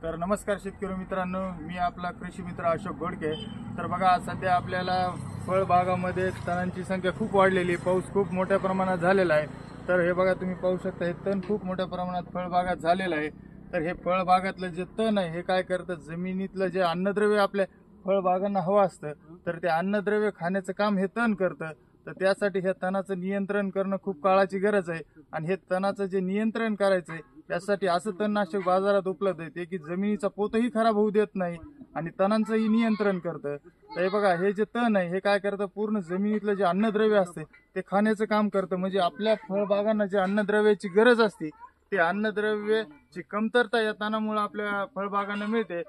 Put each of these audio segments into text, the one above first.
तर नमस्कार शेतकरी मित्रांनो, मी आपला कृषी मित्र अशोक घोडके। तर बघा, सध्या आपल्याला फळबागामध्ये तणांची संख्या खूप वाढलेली आहे। पाऊस खूप मोठ्या प्रमाणात झालेला आहे। तर हे बघा, तुम्ही पाहू शकता, हे तण खूप मोठ्या प्रमाणात फळबागात झालेलं आहे। तर हे फळबागातलं जे तण आहे हे काय करतं, जमिनीतलं जे अन्नद्रव्य आपल्या फळबागांना हवं असतं, तर ते अन्नद्रव्य खाण्याचं काम हे तण करतं। तर त्यासाठी ह्या तणाचं नियंत्रण करणं खूप काळाची गरज आहे। आणि हे तणाचं जे नियंत्रण करायचं आहे त्यासाठी असं तणनाशक बाजारात उपलब्ध आहे की जमिनीचा पोतही खराब होऊ देत नाही आणि तणांचंही नियंत्रण करतं। तर हे बघा, हे जे तण आहे हे काय करतं, पूर्ण जमिनीतलं जे अन्नद्रव्य असते ते खाण्याचं काम करतं। म्हणजे आपल्या फळबागांना जे अन्नद्रव्याची गरज असते ते अन्नद्रव्याची कमतरता या तणामुळे आपल्या फळबागांना मिळते।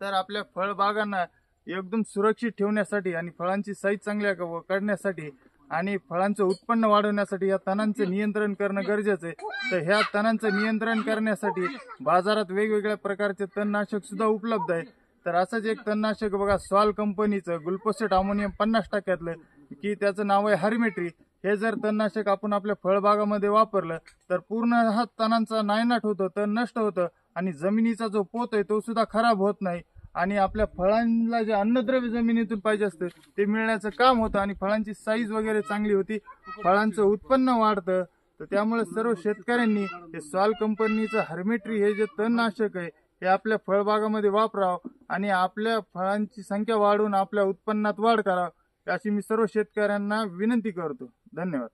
तर आपल्या फळबागांना एकदम सुरक्षित ठेवण्यासाठी आणि फळांची साईज चांगल्या करण्यासाठी आणि फळांचं उत्पन्न वाढवण्यासाठी या तणांचं नियंत्रण करणं गरजेचं आहे। तर ह्या तणांचं नियंत्रण करण्यासाठी बाजारात वेगवेगळ्या प्रकारचे तणनाशक सुद्धा उपलब्ध आहे। तर असंच एक तणनाशक बघा, सॉल कंपनीचं ग्लुकोसेट अमोनियम 50% की त्याचं नाव आहे हर्मेट्री। हे जर तणनाशक आपण आपल्या फळबागामध्ये वापरलं तर पूर्ण हा तणांचा नायनाट होतो, तण नष्ट होतं आणि जमिनीचा जो पोत आहे तो सुद्धा खराब होत नाही आणि आपल्या फळांना जे अन्नद्रव्य जमिनीतून पाहिजे असतं ते मिळण्याचं काम होतं आणि फळांची साईज वगैरे चांगली होती, फळांचं उत्पन्न वाढतं। तर त्यामुळे सर्व शेतकऱ्यांनी हे सॉल कंपनीचं हर्मेट्री हे जे तणनाशक आहे हे आपल्या फळबागामध्ये वापरावं आणि आपल्या फळांची संख्या वाढवून आपल्या उत्पन्नात वाढ करावी, अशी मी सर्व शेतकऱ्यांना विनंती करतो। धन्यवाद।